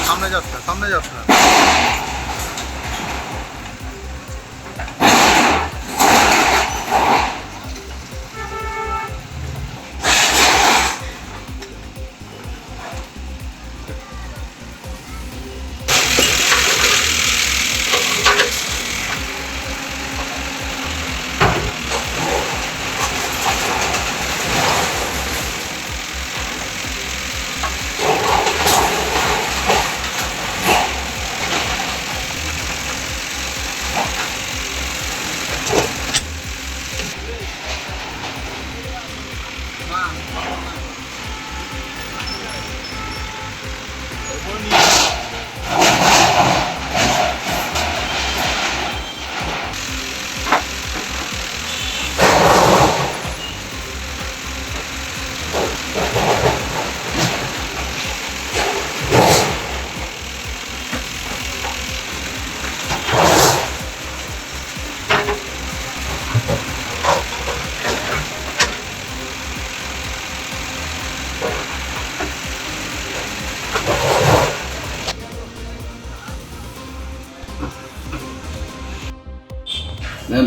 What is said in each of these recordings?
সামনে যাচ্ছে, সামনে যাচ্ছে।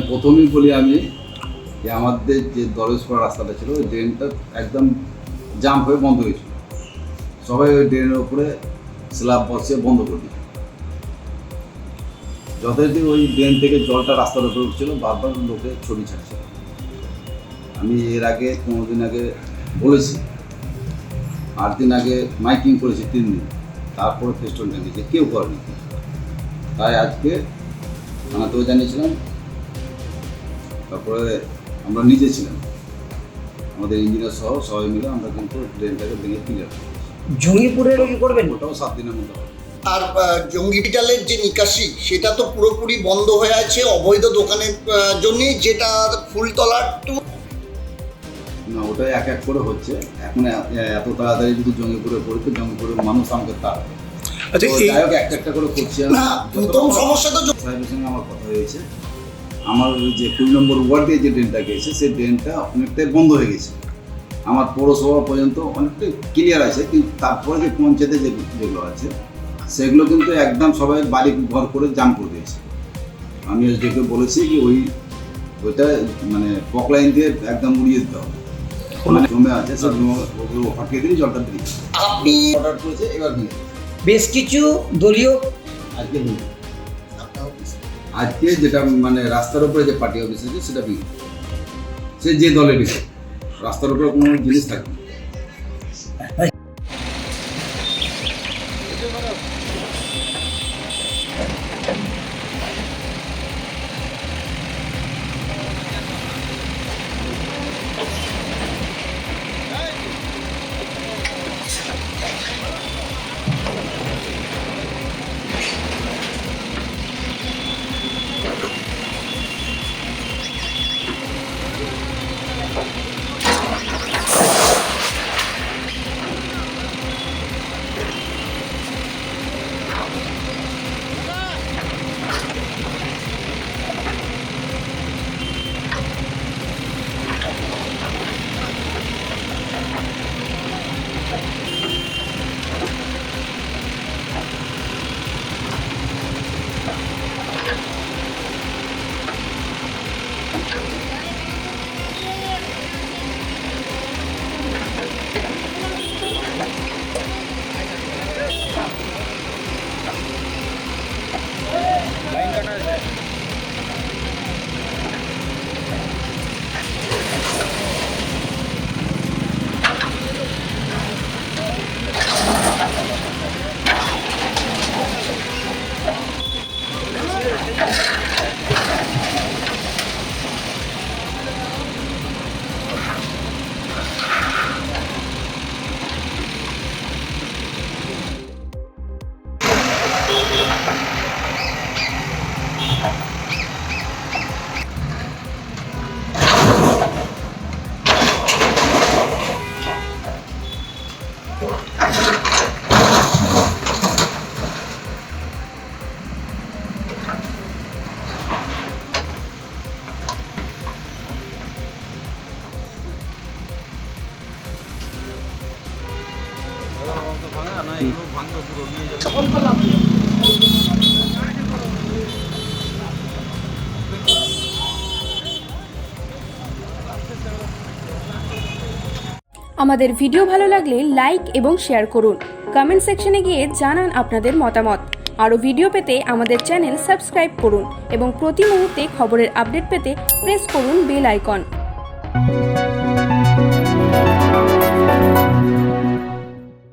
প্রথমেই বলি আমি যে আমাদের যে দরজপাড়া রাস্তাটা ছিল ওই ড্রেনটা একদম জাম্প হয়ে বন্ধ হয়েছিল। সবাই ওই ড্রেনের উপরে স্ল্যাব বসিয়ে বন্ধ করে দিল। যথারীতি ওই ড্রেন থেকে জলটা রাস্তার উপরে উঠছিল, বারবার লোকে ছবি ছাড়ছিল। আমি এর আগে 15 দিন আগে বলেছি, 8 দিন আগে মাইকিং করেছি 3 দিন, তারপরে ফেস্টন টাঙিয়েছে, কেউ করেনি। তাই আজকে থানাতেও জানিয়েছিলাম, তারপরে আমরা নিজে ছিলাম, আমাদের ইঞ্জিনিয়ার সহ সবাই মিলে আমরা কিন্তু ড্রেনটাকে ভেঙে ক্লিয়ার করি। জঙ্গিপুরের কি করবেন? ওটাও 7 দিনের মধ্যে হবে। আর জঙ্গিটালের যে নিকাশি সেটা তো পুরোপুরি বন্ধ হয়ে আছে অবৈধ দোকানের জন্য, যেটা ফুলতলার টু না, ওটা এক এক করে হচ্ছে। এখন এত তাড়াতাড়ি যদি জঙ্গিপুরে পড়ি তো জঙ্গিপুরের মানুষ আমাকে তার আচ্ছা, যাই হোক একটা একটা করে করছি। না, প্রথম সমস্যা তো সাহেবের সঙ্গে আমার কথা হয়েছে। আমার ওই যে 2 নম্বর ওয়ার্ডে যে ড্রেনটা গেছে সেই ড্রেনটা অনেকটাই বন্ধ হয়ে গেছে। আমার পৌরসভা পর্যন্ত অনেকটাই ক্লিয়ার আছে, কিন্তু তারপরে যে পঞ্চায়েতে যেগুলো আছে সেগুলো কিন্তু একদম সবাই বাড়ি ঘর করে জাম করে দিয়েছে। আমি এসডিকে বলেছি কি ওইটা মানে পকলাইন দিয়ে একদম উড়িয়ে দিতে হবে, মানে জমে আছে সব ওগুলো ফাটিয়ে দিলে জলটা বেরিয়ে যাবে। আপনি অর্ডার করেছে, এবার ভেঙে বেশ কিছু দলীয় আজকে ভেঙে আজকে যেটা মানে রাস্তার উপরে যে পার্টি অফিস আছে সেটা ভেঙে সে যে দলেরই রাস্তার উপরে কোনো জিনিস থাকবে। ভাঙা না এগুলো ভাঙবে পুরো নিয়ে যাবে। আমাদের ভিডিও ভালো লাগলে লাইক এবং শেয়ার করুন। কমেন্ট সেকশনে গিয়ে জানান আপনাদের মতামত। আরও ভিডিও পেতে আমাদের চ্যানেল সাবস্ক্রাইব করুন এবং প্রতি মুহূর্তে খবরের আপডেট পেতে প্রেস করুন বেল আইকন।